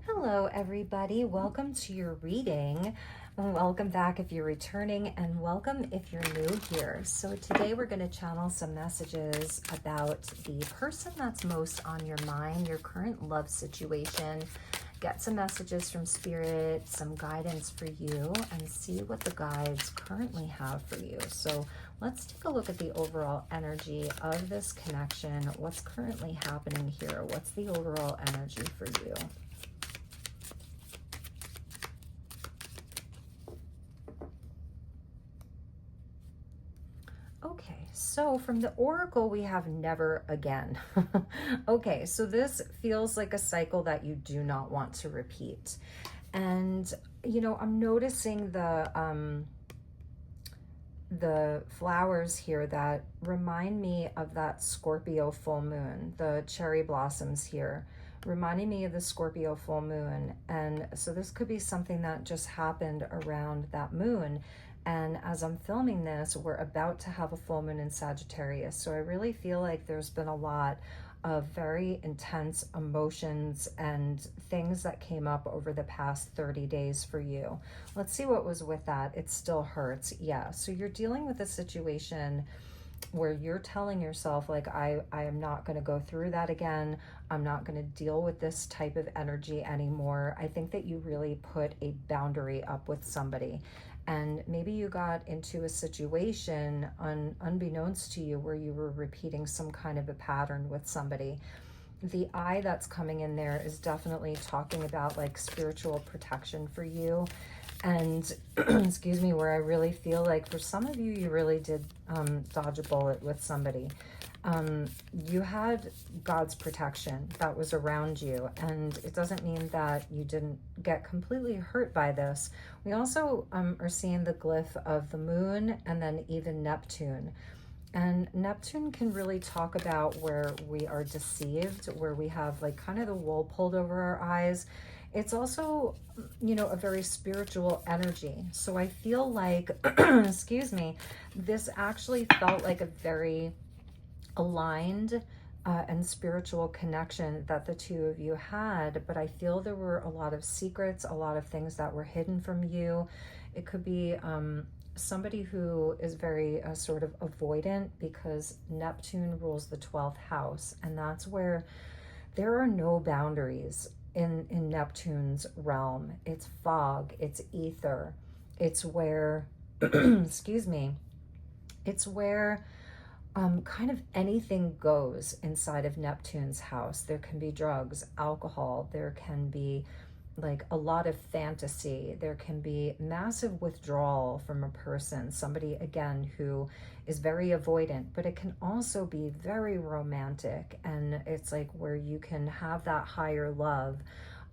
Hello, everybody. Welcome to your reading. Welcome back if you're returning, and welcome if you're new here. So today we're going to channel some messages about the person that's most on your mind, your current love situation. Get some messages from Spirit, some guidance for you, and see what the guides currently have for you. So let's take a look at the overall energy of this connection. What's currently happening here? What's the overall energy for you? Okay, so from the Oracle, we have never again. Okay, so this feels like a cycle that you do not want to repeat. And, I'm noticing the flowers here that remind me of that Scorpio full moon, the cherry blossoms here, reminding me of the Scorpio full moon. And so this could be something that just happened around that moon. And as I'm filming this, we're about to have a full moon in Sagittarius. So I really feel like there's been a lot of very intense emotions and things that came up over the past 30 days for you. Let's see what was with that. It still hurts. Yeah. So you're dealing with a situation where you're telling yourself, like, I am not going to go through that again. I'm not going to deal with this type of energy anymore. I think that you really put a boundary up with somebody. And maybe you got into a situation unbeknownst to you where you were repeating some kind of a pattern with somebody. The eye that's coming in there is definitely talking about like spiritual protection for you. And excuse me, where I really feel like for some of you, you really did dodge a bullet with somebody. You had God's protection that was around you, and it doesn't mean that you didn't get completely hurt by this. We also are seeing the glyph of the moon and then even Neptune. And Neptune can really talk about where we are deceived, where we have like kind of the wool pulled over our eyes. It's also, a very spiritual energy. So I feel like, excuse me, this actually felt like a very aligned and spiritual connection that the two of you had. But I feel there were a lot of secrets, a lot of things that were hidden from you. It could be somebody who is very sort of avoidant, because Neptune rules the 12th house, and that's where there are no boundaries in Neptune's realm. It's fog, it's ether, it's where excuse me, it's where kind of anything goes inside of Neptune's house. There can be drugs, alcohol, there can be like a lot of fantasy, there can be massive withdrawal from a person, somebody again who is very avoidant, but it can also be very romantic, and it's like where you can have that higher love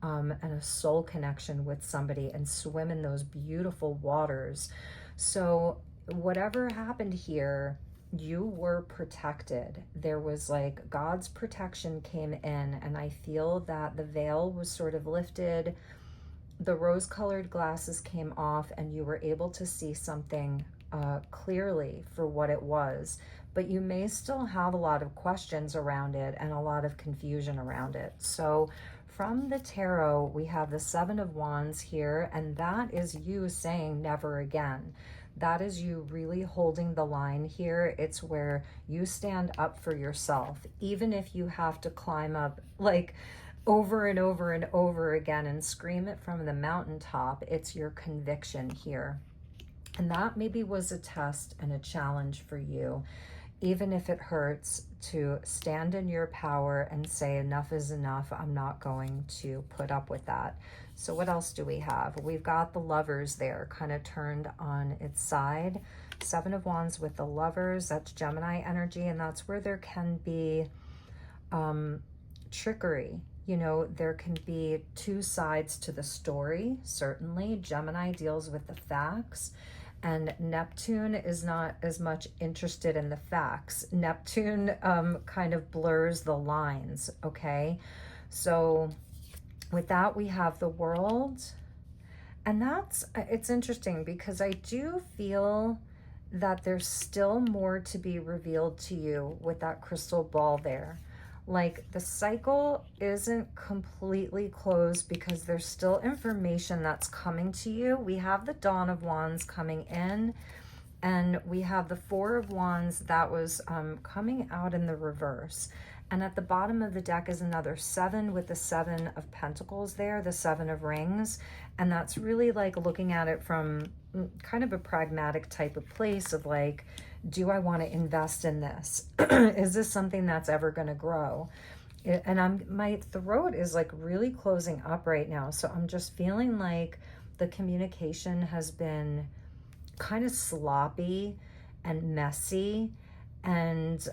and a soul connection with somebody and swim in those beautiful waters. So whatever happened here, you were protected. There was like God's protection came in, and I feel that the veil was sort of lifted. The rose-colored glasses came off, and you were able to see something clearly for what it was. But you may still have a lot of questions around it and a lot of confusion around it. So from the tarot, we have the Seven of Wands here, and that is you saying never again. That is you really holding the line here. It's where you stand up for yourself, even if you have to climb up like over and over and over again and scream it from the mountaintop. It's your conviction here. And that maybe was a test and a challenge for you, even if it hurts, to stand in your power and say enough is enough. I'm not going to put up with that. So what else do we have? We've got the Lovers there kind of turned on its side. Seven of Wands with the Lovers, that's Gemini energy, and that's where there can be trickery. There can be two sides to the story. Certainly Gemini deals with the facts, and Neptune is not as much interested in the facts. Neptune kind of blurs the lines, okay? So with that, we have the World. And it's interesting because I do feel that there's still more to be revealed to you with that crystal ball there. Like the cycle isn't completely closed because there's still information that's coming to you. We have the Dawn of Wands coming in, and we have the Four of Wands that was coming out in the reverse. And at the bottom of the deck is another 7 with the 7 of Pentacles there, the 7 of Rings. And that's really like looking at it from kind of a pragmatic type of place of like, do I want to invest in this? Is this something that's ever going to grow? And my throat is like really closing up right now. So I'm just feeling like the communication has been kind of sloppy and messy and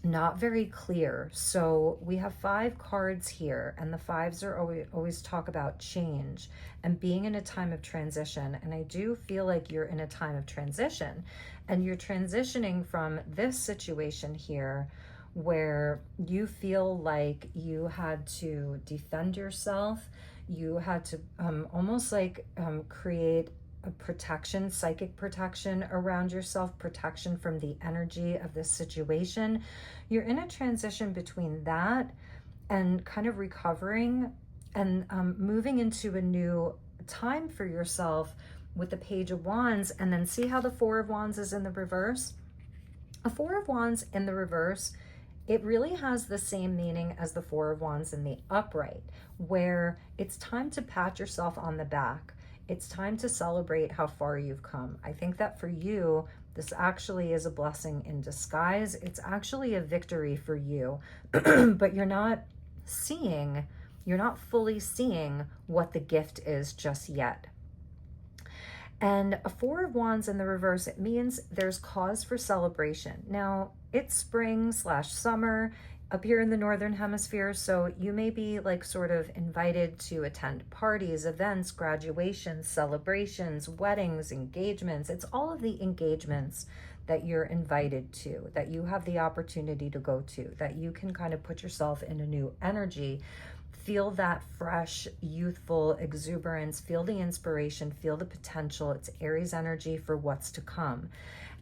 not very clear. So we have 5 cards here, and the 5s are always talk about change and being in a time of transition. And I do feel like you're in a time of transition, and you're transitioning from this situation here where you feel like you had to defend yourself. You had to almost like create a protection, psychic protection around yourself, protection from the energy of this situation. You're in a transition between that and kind of recovering and moving into a new time for yourself with the Page of Wands. And then see how the Four of Wands is in the reverse? A Four of Wands in the reverse, it really has the same meaning as the Four of Wands in the upright, where it's time to pat yourself on the back. It's time to celebrate how far you've come. I think that for you, this actually is a blessing in disguise. It's actually a victory for you, but you're not fully seeing what the gift is just yet. And a Four of Wands in the reverse, it means there's cause for celebration. Now, it's spring/summer up here in the Northern Hemisphere, so you may be like sort of invited to attend parties, events, graduations, celebrations, weddings, engagements. It's all of the engagements that you're invited to, that you have the opportunity to go to, that you can kind of put yourself in a new energy. Feel that fresh, youthful exuberance, feel the inspiration, feel the potential. It's Aries energy for what's to come.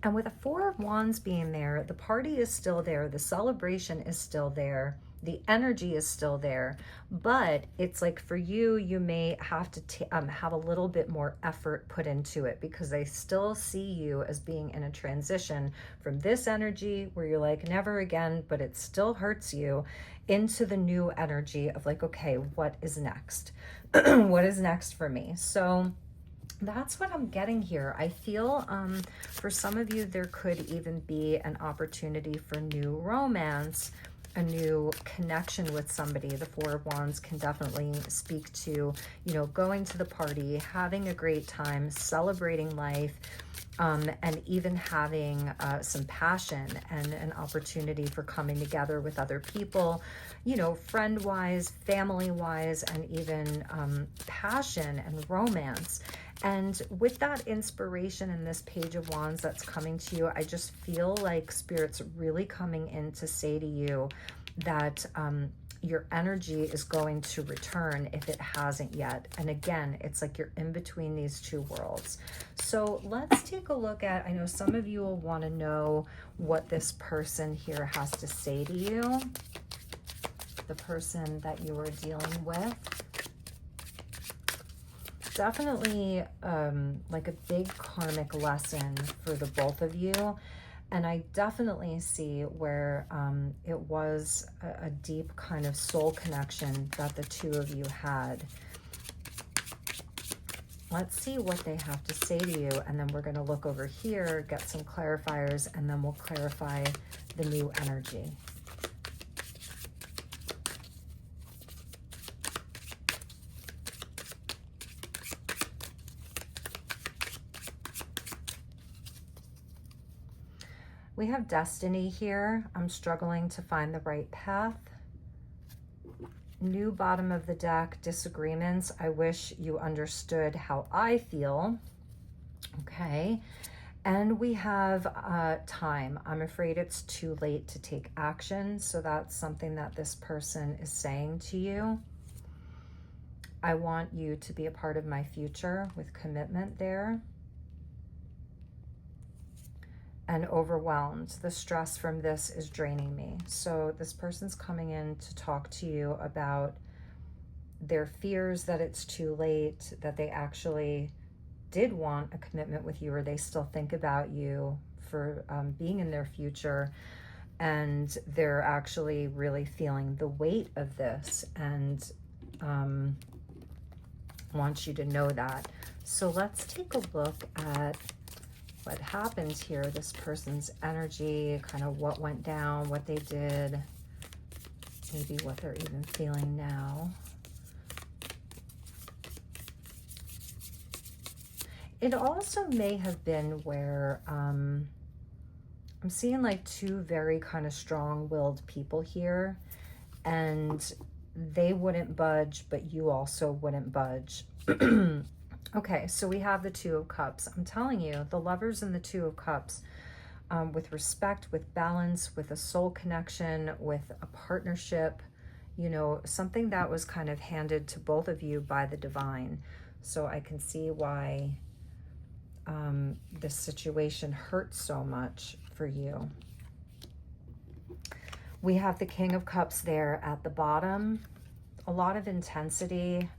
And with a Four of Wands being there, the party is still there, the celebration is still there, the energy is still there, but it's like for you, you may have to have a little bit more effort put into it, because I still see you as being in a transition from this energy where you're like, never again, but it still hurts you, into the new energy of like, okay, what is next? What is next for me? So that's what I'm getting here. I feel for some of you, there could even be an opportunity for new romance, a new connection with somebody. The Four of Wands can definitely speak to, you know, going to the party, having a great time, celebrating life, and even having some passion and an opportunity for coming together with other people, you know, friend-wise, family-wise, and even passion and romance. And with that inspiration in this Page of Wands that's coming to you, I just feel like Spirit's really coming in to say to you that your energy is going to return if it hasn't yet. And again, it's like you're in between these two worlds. So let's take a look at, I know some of you will want to know what this person here has to say to you, the person that you are dealing with. Definitely like a big karmic lesson for the both of you. And I definitely see where it was a deep kind of soul connection that the two of you had. Let's see what they have to say to you. And then we're going to look over here, get some clarifiers, and then we'll clarify the new energy. We have destiny here. I'm struggling to find the right path. New bottom of the deck, disagreements. I wish you understood how I feel. Okay. And we have time. I'm afraid it's too late to take action. So that's something that this person is saying to you. I want you to be a part of my future with commitment there. and overwhelmed. The stress from this is draining me. So this person's coming in to talk to you about their fears that it's too late, that they actually did want a commitment with you, or they still think about you for being in their future, and they're actually really feeling the weight of this and want you to know that. So let's take a look at what happened here, this person's energy, kind of what went down, what they did, maybe what they're even feeling now. It also may have been where I'm seeing like two very kind of strong-willed people here, and they wouldn't budge, but you also wouldn't budge. Okay, so we have the Two of Cups. I'm telling you, the Lovers and the Two of Cups, with respect, with balance, with a soul connection, with a partnership, you know, something that was kind of handed to both of you by the divine. So I can see why this situation hurts so much for you. We have the King of Cups there at the bottom. A lot of intensity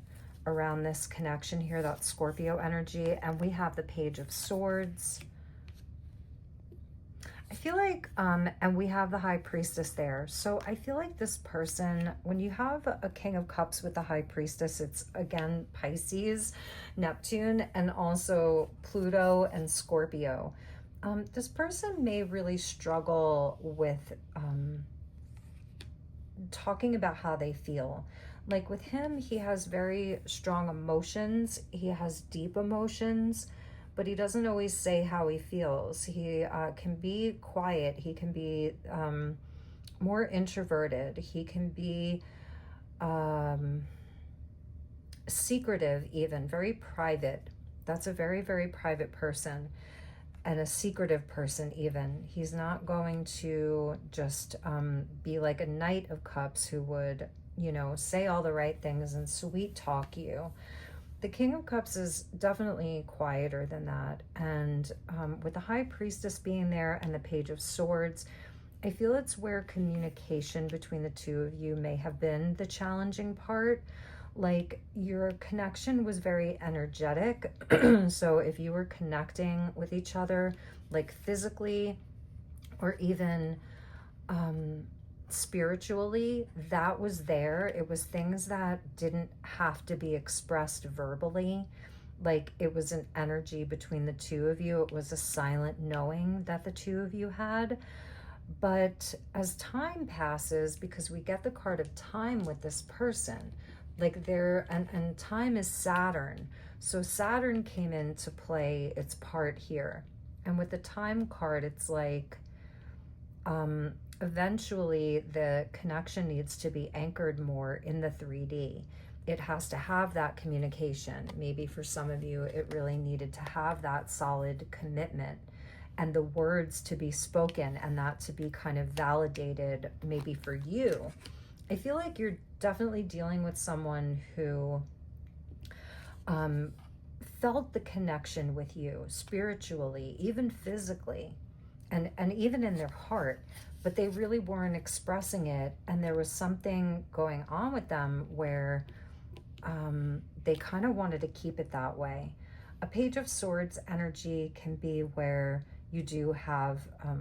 around this connection here, that Scorpio energy. And we have the Page of Swords. I feel like, and we have the High Priestess there. So I feel like this person, when you have a King of Cups with the High Priestess, it's again Pisces, Neptune, and also Pluto and Scorpio. This person may really struggle with talking about how they feel. Like with him, he has very strong emotions. He has deep emotions, but he doesn't always say how he feels. He can be quiet. He can be more introverted. He can be secretive, even very private. That's a very, very private person, and a secretive person even. He's not going to just be like a Knight of Cups who would, you know, say all the right things and sweet talk you. The King of Cups is definitely quieter than that. And with the High Priestess being there and the Page of Swords, I feel it's where communication between the two of you may have been the challenging part. Like your connection was very energetic. So if you were connecting with each other, like physically or even spiritually, that was there. It was things that didn't have to be expressed verbally. Like it was an energy between the two of you. It was a silent knowing that the two of you had. But as time passes, because we get the card of time with this person, like there, and time is Saturn. So Saturn came in to play its part here. And with the time card, it's like, eventually the connection needs to be anchored more in the 3D. It has to have that communication. Maybe for some of you, it really needed to have that solid commitment and the words to be spoken and that to be kind of validated maybe for you. I feel like you're definitely dealing with someone who felt the connection with you spiritually, even physically, and even in their heart, but they really weren't expressing it. And there was something going on with them where they kind of wanted to keep it that way. A Page of Swords energy can be where you do have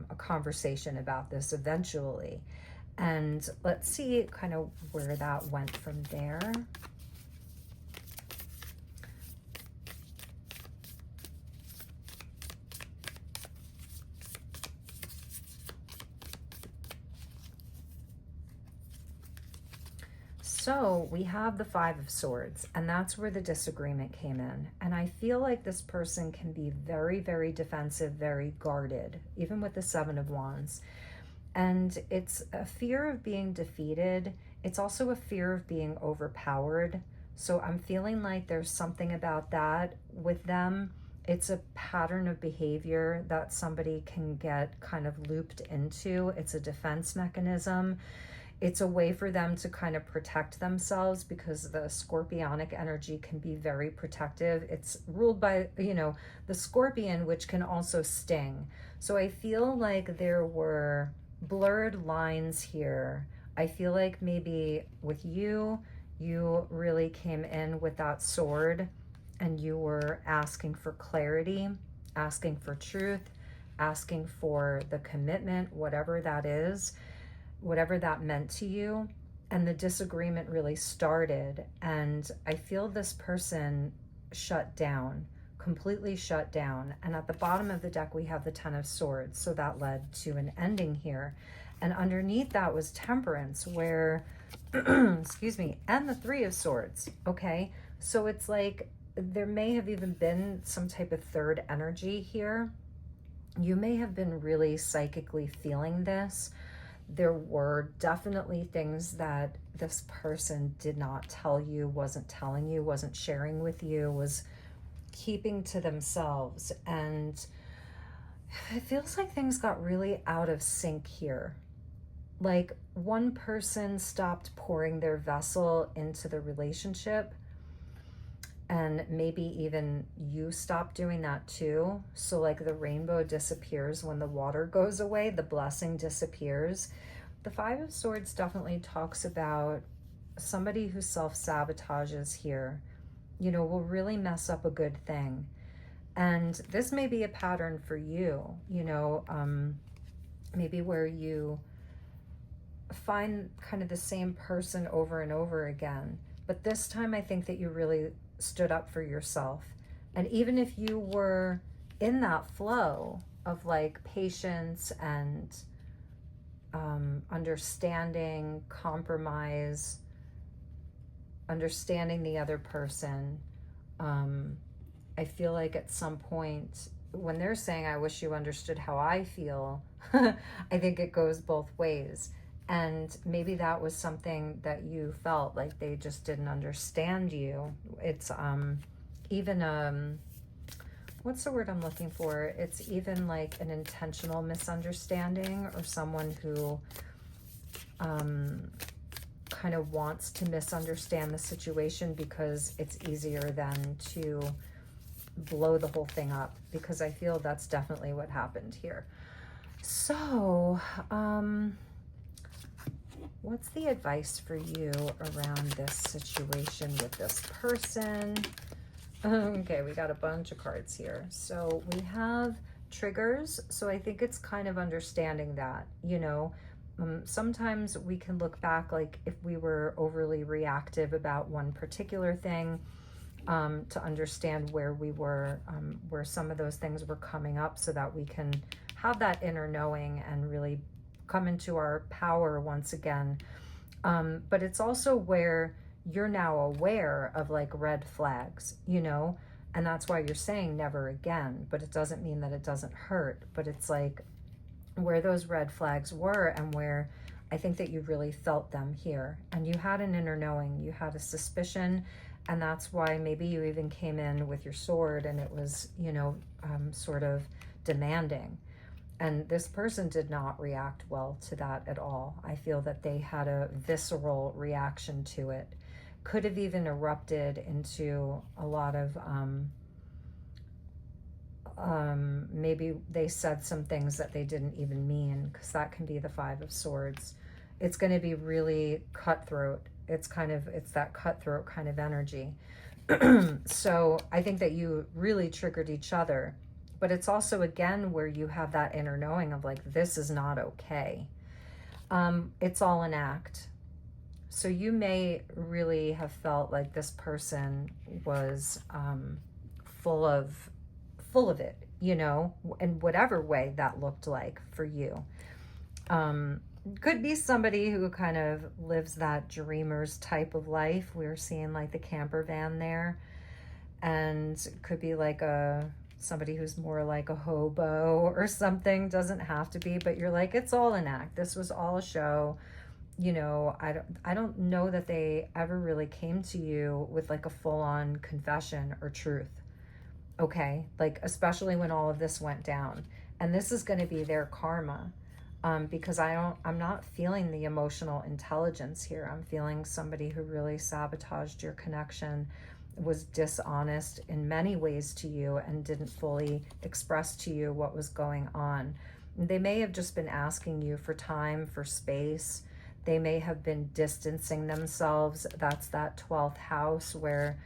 a conversation about this eventually. And let's see kind of where that went from there. So we have the Five of Swords, and that's where the disagreement came in. And I feel like this person can be very, very defensive, very guarded, even with the Seven of Wands. And it's a fear of being defeated. It's also a fear of being overpowered. So I'm feeling like there's something about that with them. It's a pattern of behavior that somebody can get kind of looped into. It's a defense mechanism. It's a way for them to kind of protect themselves, because the scorpionic energy can be very protective. It's ruled by, you know, the scorpion, which can also sting. So I feel like there were blurred lines here. I feel like maybe with you, you really came in with that sword and you were asking for clarity, asking for truth, asking for the commitment, whatever that is, whatever that meant to you. And the disagreement really started. And I feel this person shut down, completely shut down. And at the bottom of the deck, we have the Ten of Swords. So that led to an ending here. And underneath that was Temperance, where, excuse me, and the Three of Swords. Okay. So it's like there may have even been some type of third energy here. You may have been really psychically feeling this. There were definitely things that this person did not tell you, wasn't telling you, wasn't sharing with you, was keeping to themselves. And it feels like things got really out of sync here. Like one person stopped pouring their vessel into the relationship, and maybe even you stop doing that too. So like the rainbow disappears when the water goes away, the blessing disappears. The Five of Swords definitely talks about somebody who self-sabotages here, you know, will really mess up a good thing. And this may be a pattern for you, you know, maybe where you find kind of the same person over and over again. But this time I think that you really stood up for yourself. And even if you were in that flow of like patience and understanding, compromise, understanding the other person, I feel like at some point when they're saying, I wish you understood how I feel, I think it goes both ways. And maybe that was something that you felt like they just didn't understand you. It's even what's the word I'm looking for? It's even like an intentional misunderstanding, or someone who kind of wants to misunderstand the situation because it's easier than to blow the whole thing up, because I feel that's definitely what happened here. So, what's the advice for you around this situation with this person? Okay, we got a bunch of cards here. So we have triggers. So I think it's kind of understanding that, you know, sometimes we can look back, like if we were overly reactive about one particular thing, to understand where we were, where some of those things were coming up, so that we can have that inner knowing and really come into our power once again. But it's also where you're now aware of like red flags, you know, and that's why you're saying never again, but it doesn't mean that it doesn't hurt. But it's like where those red flags were, and where I think that you really felt them here, and you had an inner knowing, you had a suspicion, and that's why maybe you even came in with your sword, and it was, you know, sort of demanding. And this person did not react well to that at all. I feel that they had a visceral reaction to it. Could have even erupted into a lot of, maybe they said some things that they didn't even mean, because that can be the Five of Swords. It's going to be really cutthroat. It's that cutthroat kind of energy. So I think that you really triggered each other. But it's also, again, where you have that inner knowing of like, this is not okay. It's all an act. So you may really have felt like this person was full of it, you know, in whatever way that looked like for you. Could be somebody who kind of lives that dreamer's type of life. We're seeing like the camper van there. And could be like somebody who's more like a hobo or something. Doesn't have to be, but you're like, it's all an act. This was all a show. You know, I don't know that they ever really came to you with like a full-on confession or truth. Okay, like especially when all of this went down. And this is going to be their karma. because I'm not feeling the emotional intelligence here. I'm feeling somebody who really sabotaged your connection, was dishonest in many ways to you, and didn't fully express to you what was going on. They may have just been asking you for time, for space. They may have been distancing themselves. That's that 12th house where,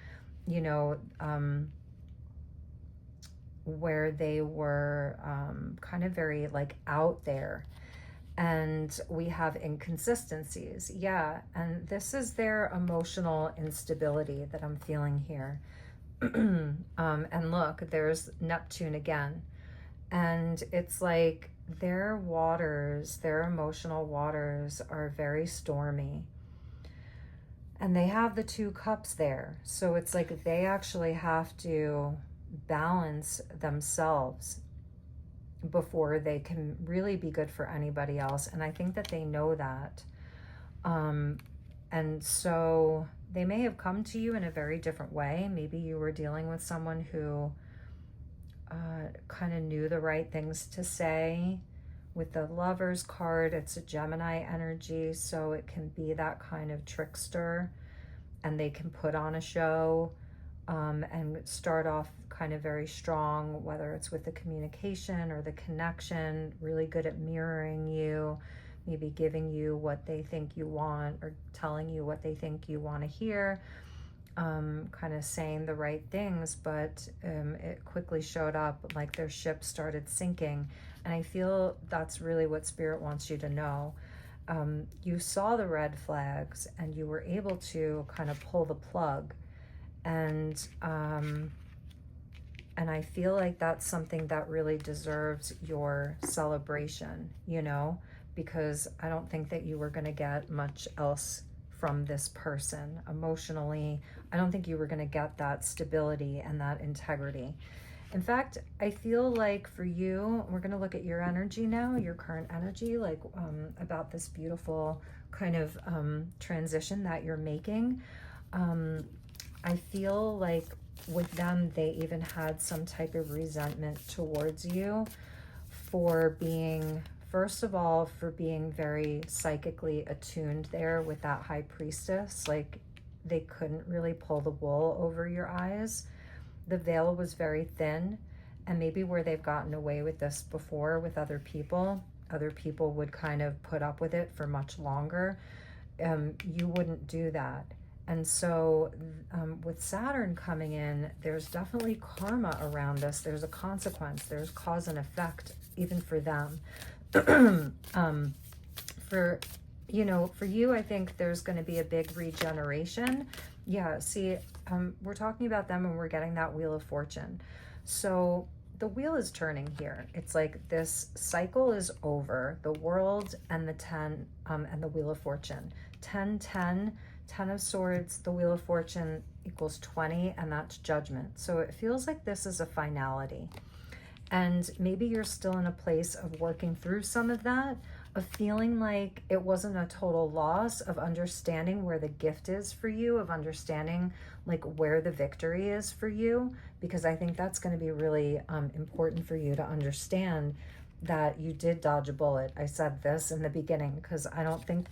you know, where they were kind of very like out there. And we have inconsistencies. Yeah, and this is their emotional instability that I'm feeling here. And look, there's Neptune again. And it's like their waters, their emotional waters are very stormy. And they have the 2 cups there. So it's like they actually have to balance themselves before they can really be good for anybody else. And I think that they know that. And so they may have come to you in a very different way. Maybe you were dealing with someone who kind of knew the right things to say. With the Lovers card, it's a Gemini energy, so it can be that kind of trickster, and they can put on a show and start off kind of very strong, whether it's with the communication or the connection, really good at mirroring you, maybe giving you what they think you want or telling you what they think you want to hear, kind of saying the right things, but it quickly showed up like their ship started sinking. And I feel that's really what Spirit wants you to know. You saw the red flags and you were able to kind of pull the plug. And I feel like that's something that really deserves your celebration, you know, because I don't think that you were going to get much else from this person emotionally. I don't think you were going to get that stability and that integrity. In fact, I feel like for you, we're going to look at your energy now, your current energy, like about this beautiful kind of transition that you're making. I feel like with them, they even had some type of resentment towards you for being, first of all, for being very psychically attuned there with that High Priestess. Like they couldn't really pull the wool over your eyes. The veil was very thin, and maybe where they've gotten away with this before with other people would kind of put up with it for much longer. You wouldn't do that. And so with Saturn coming in, there's definitely karma around this. There's a consequence. There's cause and effect, even for them. For you, I think there's going to be a big regeneration. Yeah, see, we're talking about them and we're getting that Wheel of Fortune. So the wheel is turning here. It's like this cycle is over. The World and the 10 and the Wheel of Fortune. 10, 10. 10 of Swords, the Wheel of Fortune equals 20, and that's Judgment. So it feels like this is a finality. And maybe you're still in a place of working through some of that, of feeling like it wasn't a total loss, of understanding where the gift is for you, of understanding like where the victory is for you, because I think that's going to be really important for you to understand that you did dodge a bullet. I said this in the beginning because I don't think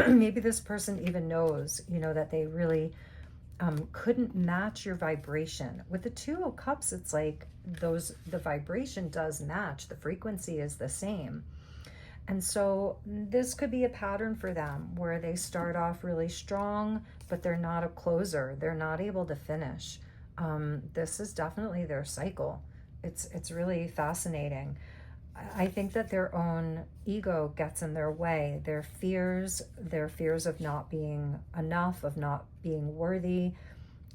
maybe this person even knows, you know, that they really couldn't match your vibration. With the 2 of Cups, it's like the vibration does match. The frequency is the same. And so this could be a pattern for them where they start off really strong, but they're not a closer. They're not able to finish. This is definitely their cycle. It's really fascinating. I think that their own ego gets in their way. Their fears of not being enough, of not being worthy.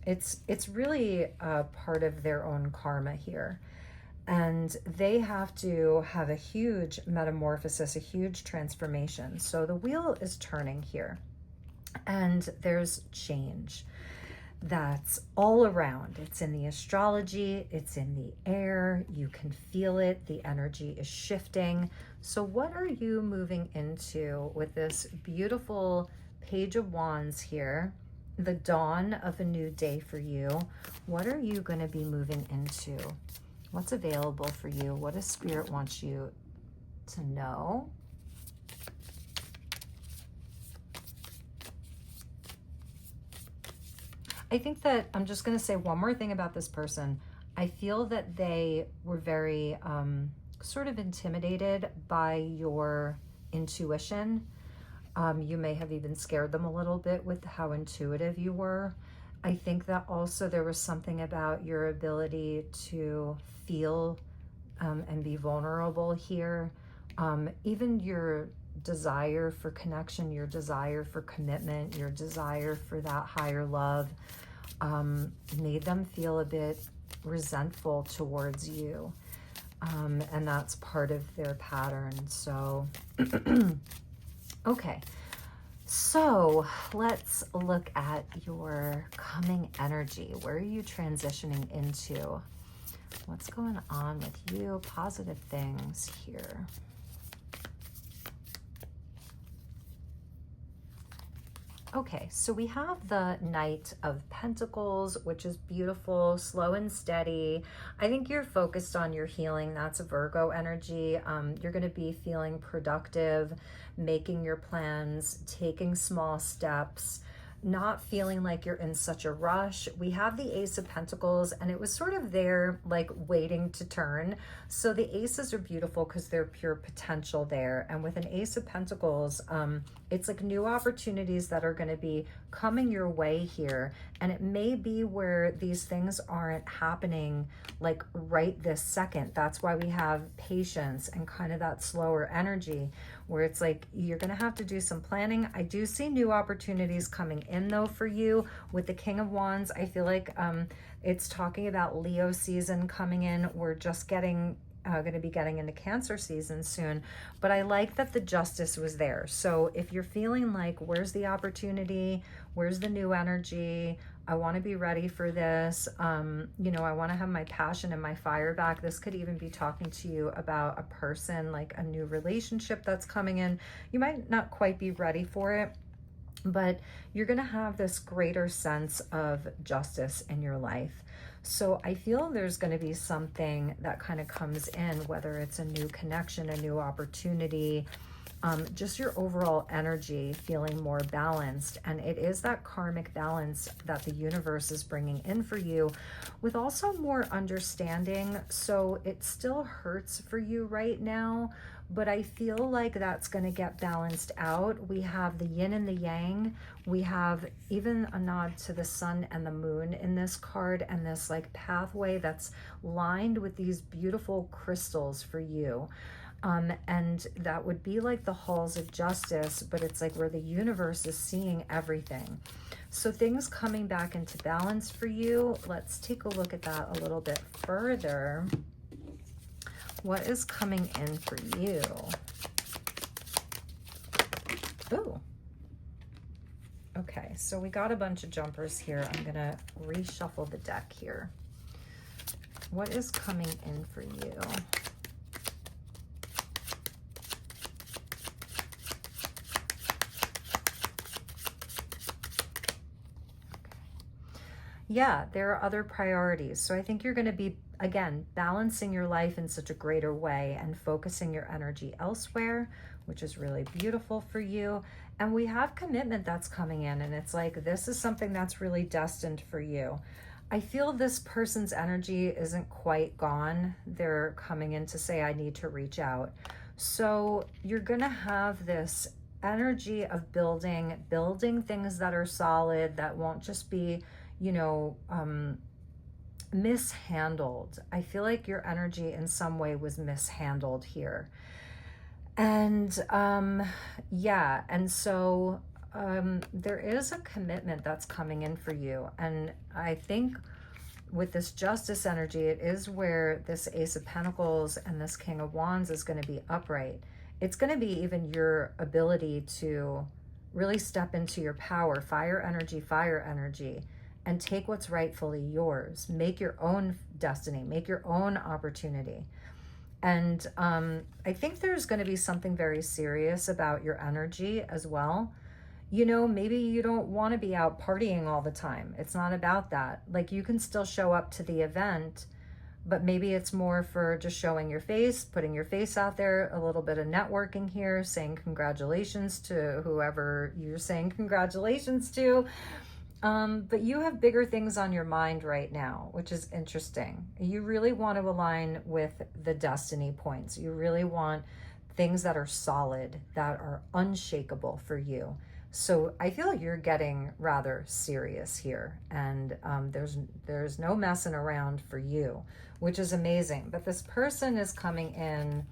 It's really a part of their own karma here. And they have to have a huge metamorphosis, a huge transformation. So the wheel is turning here, and there's change that's all around. It's in the astrology, it's in the air, you can feel it, the energy is shifting. So what are you moving into with this beautiful Page of Wands here, the dawn of a new day for you? What are you going to be moving into? What's available for you? What does Spirit want you to know? I think that I'm just going to say one more thing about this person. I feel that they were very sort of intimidated by your intuition. You may have even scared them a little bit with how intuitive you were. I think that also there was something about your ability to feel and be vulnerable here. Even your desire for connection, your desire for commitment, your desire for that higher love made them feel a bit resentful towards you. And that's part of their pattern. So, okay. So let's look at your coming energy. Where are you transitioning into? What's going on with you? Positive things here. Okay, so we have the Knight of Pentacles, which is beautiful, slow and steady. I think you're focused on your healing. That's a Virgo energy. You're going to be feeling productive, making your plans, taking small steps, not feeling like you're in such a rush. We have the Ace of Pentacles, and it was sort of there, like waiting to turn. So the aces are beautiful because they're pure potential there. And with an Ace of Pentacles, it's like new opportunities that are going to be coming your way here. And it may be where these things aren't happening like right this second. That's why we have patience and kind of that slower energy, where it's like you're going to have to do some planning. I do see new opportunities coming in though for you with the King of Wands. I feel like it's talking about Leo season coming in. We're just going to be getting into Cancer season soon, but I like that the Justice was there. So if you're feeling like, where's the opportunity? Where's the new energy? I want to be ready for this. You know, I want to have my passion and my fire back. This could even be talking to you about a person, like a new relationship that's coming in. You might not quite be ready for it, but you're going to have this greater sense of justice in your life. So I feel there's going to be something that kind of comes in, whether it's a new connection, a new opportunity, just your overall energy feeling more balanced. And it is that karmic balance that the universe is bringing in for you, with also more understanding. So it still hurts for you right now, but I feel like that's going to get balanced out. We have the yin and the yang. We have even a nod to the sun and the moon in this card, and this like pathway that's lined with these beautiful crystals for you. And that would be like the halls of justice, but it's like where the universe is seeing everything. So things coming back into balance for you. Let's take a look at that a little bit further. What is coming in for you? Ooh. Okay, so we got a bunch of jumpers here. I'm going to reshuffle the deck here. What is coming in for you? Yeah, there are other priorities. So I think you're going to be, again, balancing your life in such a greater way and focusing your energy elsewhere, which is really beautiful for you. And we have commitment that's coming in, and it's like, this is something that's really destined for you. I feel this person's energy isn't quite gone. They're coming in to say, I need to reach out. So you're going to have this energy of building things that are solid, that won't just be, you know, mishandled. I feel like your energy in some way was mishandled here. And yeah, and so there is a commitment that's coming in for you. And I think with this Justice energy, it is where this Ace of Pentacles and this King of Wands is going to be upright. It's going to be even your ability to really step into your power, fire energy, and take what's rightfully yours. Make your own destiny, make your own opportunity. And I think there's going to be something very serious about your energy as well. You know, maybe you don't want to be out partying all the time. It's not about that. Like, you can still show up to the event, but maybe it's more for just showing your face, putting your face out there, a little bit of networking here, saying congratulations to whoever you're saying congratulations to. But you have bigger things on your mind right now, which is interesting. You really want to align with the destiny points. You really want things that are solid, that are unshakable for you. So I feel like you're getting rather serious here, and there's no messing around for you, which is amazing. But this person is coming in.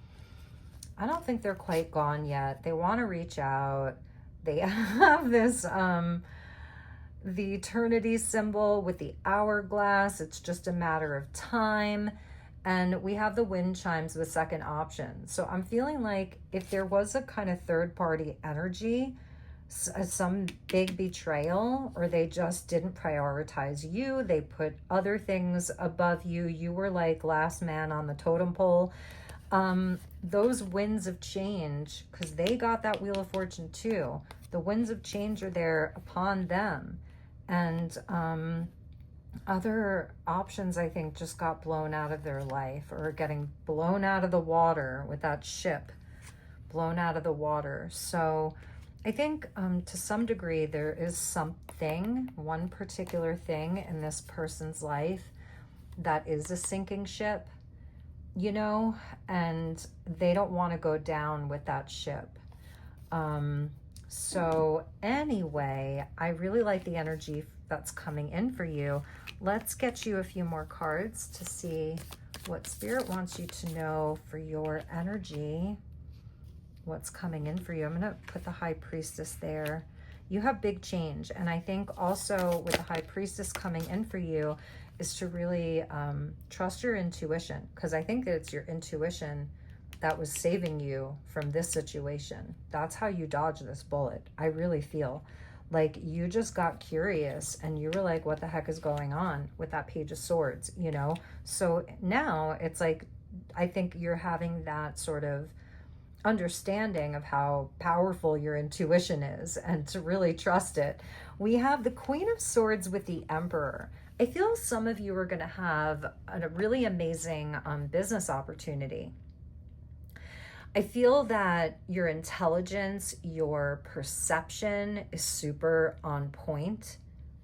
I don't think they're quite gone yet. They want to reach out. They have this the eternity symbol with the hourglass. It's just a matter of time. And we have the wind chimes, the second option. So I'm feeling like if there was a kind of third party energy, some big betrayal, or they just didn't prioritize you, they put other things above you, you were like last man on the totem pole. Those winds of change, because they got that Wheel of Fortune too, the winds of change are there upon them. And other options, I think, just got blown out of their life, or getting blown out of the water with that ship, blown out of the water. So I think to some degree there is something, one particular thing in this person's life that is a sinking ship, you know, and they don't want to go down with that ship. So anyway, I really like the energy that's coming in for you. Let's get you a few more cards to see what Spirit wants you to know for your energy. What's coming in for you. I'm going to put the High Priestess there. You have big change. And I think also with the High Priestess coming in for you is to really trust your intuition, because I think that it's your intuition that was saving you from this situation. That's how you dodge this bullet. I really feel like you just got curious and you were like, what the heck is going on with that Page of Swords, you know? So now it's like, I think you're having that sort of understanding of how powerful your intuition is and to really trust it. We have the Queen of Swords with the Emperor. I feel some of you are going to have a really amazing business opportunity. I feel that your intelligence, your perception is super on point.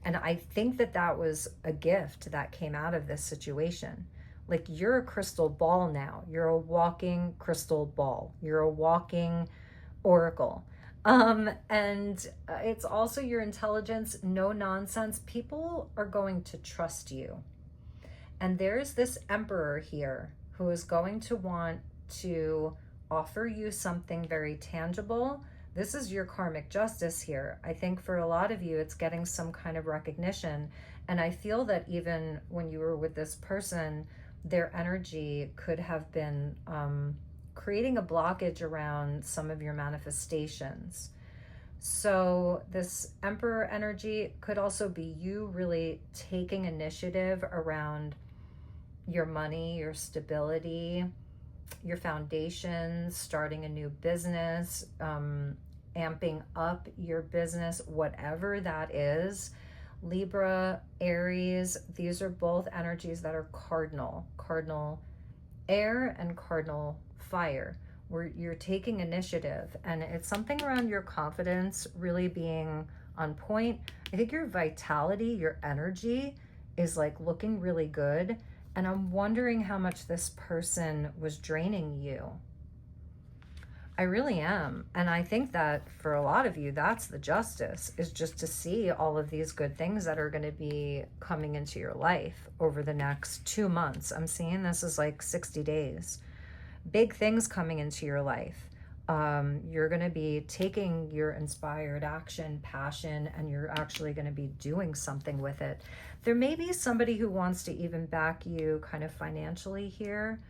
And I think that that was a gift that came out of this situation. Like, you're a crystal ball now. You're a walking crystal ball. You're a walking oracle. And it's also your intelligence, no nonsense. People are going to trust you. And there's this Emperor here who is going to want to offer you something very tangible. This is your karmic justice here. I think for a lot of you, it's getting some kind of recognition. And I feel that even when you were with this person, their energy could have been creating a blockage around some of your manifestations. So this Emperor energy could also be you really taking initiative around your money, your stability, your foundations, starting a new business, amping up your business, whatever that is. Libra, Aries, these are both energies that are cardinal air and cardinal fire, where you're taking initiative, and it's something around your confidence really being on point. I think your vitality, your energy is like looking really good. And I'm wondering how much this person was draining you. I really am. And I think that for a lot of you, that's the justice, is just to see all of these good things that are going to be coming into your life over the next 2 months. I'm seeing this as like 60 days. Big things coming into your life. You're going to be taking your inspired action, passion, and you're actually going to be doing something with it. There may be somebody who wants to even back you kind of financially here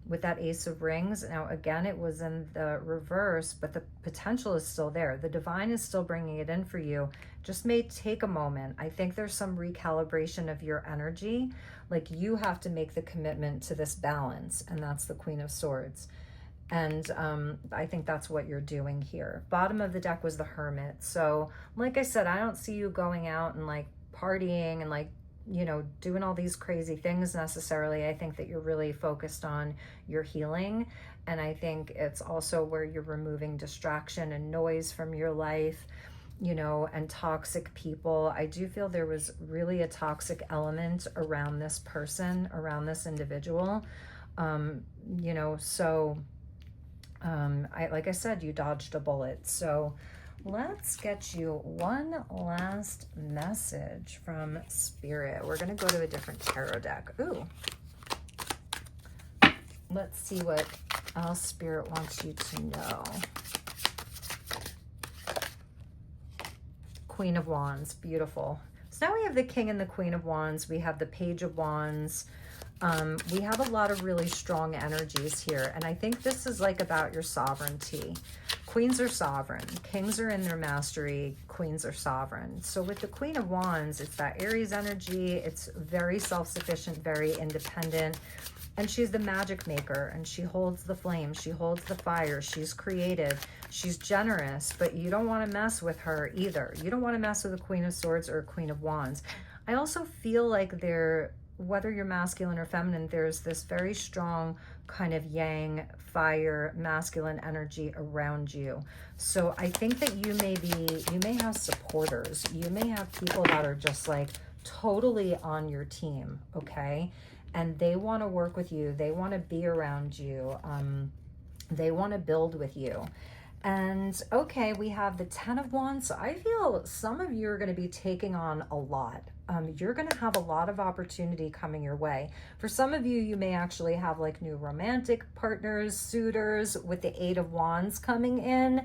with that Ace of Rings. Now, again, it was in the reverse, but the potential is still there. The divine is still bringing it in for you. Just may take a moment. I think there's some recalibration of your energy. Like, you have to make the commitment to this balance, and that's the Queen of Swords. And I think that's what you're doing here. Bottom of the deck was the Hermit. So like I said, I don't see you going out and like partying and like, you know, doing all these crazy things necessarily. I think that you're really focused on your healing. And I think it's also where you're removing distraction and noise from your life. you know, and toxic people. I do feel there was really a toxic element around this person, around this individual. You know, so like I said, you dodged a bullet. So let's get you one last message from Spirit. We're going to go to a different tarot deck. Ooh. Let's see what else Spirit wants you to know. Queen of Wands, beautiful. So now we have the King and the Queen of Wands. We have the Page of Wands. We have a lot of really strong energies here. And I think this is like about your sovereignty. Queens are sovereign. Kings are in their mastery. Queens are sovereign. So with the Queen of Wands, it's that Aries energy. It's very self-sufficient, very independent. And she's the magic maker, and she holds the flame. She holds the fire. She's creative. She's generous, but you don't want to mess with her either. You don't want to mess with a Queen of Swords or a Queen of Wands. I also feel like whether you're masculine or feminine, there's this very strong kind of yang, fire, masculine energy around you. So I think that you may have supporters. You may have people that are just like totally on your team, okay? And they want to work with you. They want to be around you. They want to build with you. And okay, we have the 10 of Wands. So I feel some of you are going to be taking on a lot. You're going to have a lot of opportunity coming your way. For some of you, you may actually have like new romantic partners, suitors with the 8 of Wands coming in.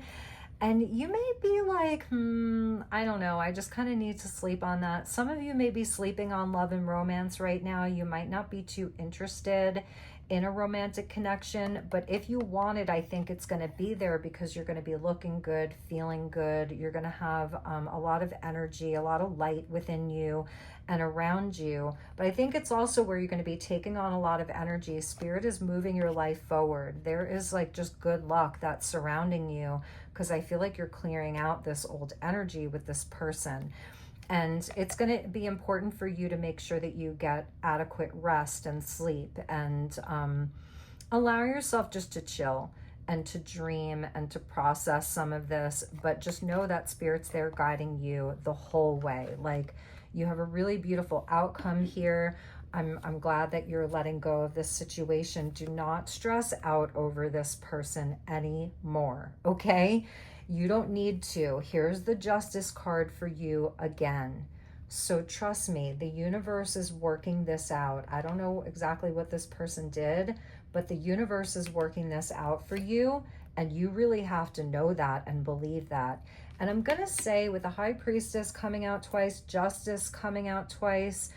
And you may be like, I don't know, I just kind of need to sleep on that. Some of you may be sleeping on love and romance right now. You might not be too interested in a romantic connection, but if you want it, I think it's going to be there because you're going to be looking good, feeling good. You're going to have a lot of energy, a lot of light within you and around you. But I think it's also where you're going to be taking on a lot of energy. Spirit is moving your life forward. There is like just good luck that's surrounding you, because I feel like you're clearing out this old energy with this person. And it's going to be important for you to make sure that you get adequate rest and sleep, and allow yourself just to chill and to dream and to process some of this. But just know that Spirit's there guiding you the whole way. Like, you have a really beautiful outcome here. I'm glad that you're letting go of this situation. Do not stress out over this person anymore, okay? You don't need to. Here's the Justice card for you again. So trust me, the universe is working this out. I don't know exactly what this person did, but the universe is working this out for you, and you really have to know that and believe that. And I'm going to say, with the High Priestess coming out twice, Justice coming out twice,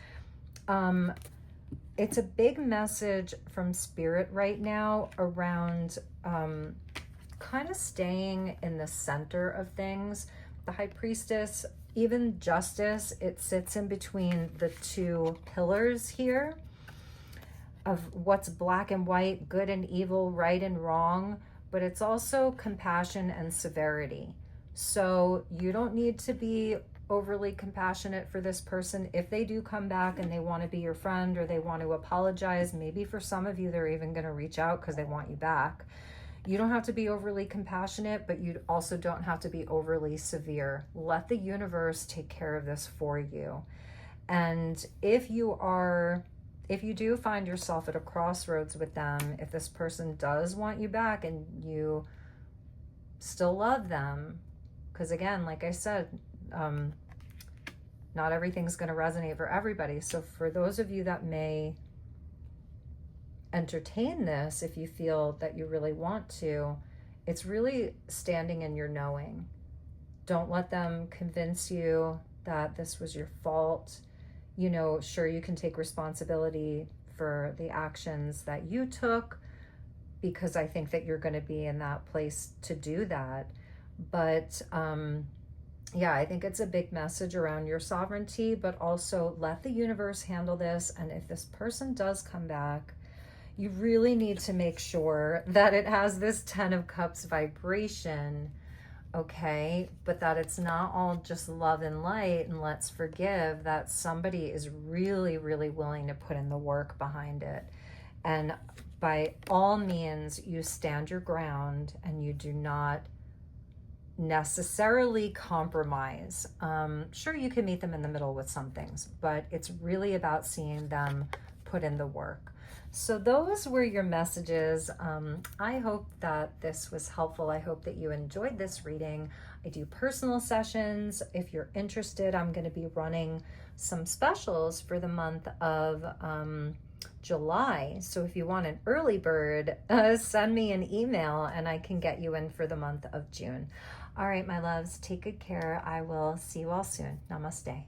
it's a big message from Spirit right now around kind of staying in the center of things. The High Priestess, even Justice, it sits in between the two pillars here of what's black and white, good and evil, right and wrong, but it's also compassion and severity. So you don't need to be overly compassionate for this person. If they do come back and they want to be your friend, or they want to apologize, maybe for some of you, they're even going to reach out because they want you back. You don't have to be overly compassionate, but you also don't have to be overly severe. Let the universe take care of this for you. And if you do find yourself at a crossroads with them, if this person does want you back and you still love them, because again, like I said, not everything's going to resonate for everybody. So for those of you that may entertain this, if you feel that you really want to, it's really standing in your knowing. Don't let them convince you that this was your fault. You know, sure, you can take responsibility for the actions that you took, because I think that you're going to be in that place to do that. But yeah, I think it's a big message around your sovereignty, but also let the universe handle this. And if this person does come back, you really need to make sure that it has this 10 of Cups vibration, okay? But that it's not all just love and light and let's forgive, that somebody is really, really willing to put in the work behind it. And by all means, you stand your ground and you do not necessarily compromise. Sure, you can meet them in the middle with some things, but it's really about seeing them put in the work. So those were your messages. I hope that this was helpful. I hope that you enjoyed this reading. I do personal sessions. If you're interested, I'm going to be running some specials for the month of July. So if you want an early bird, send me an email and I can get you in for the month of June. All right, my loves, take good care. I will see you all soon. Namaste.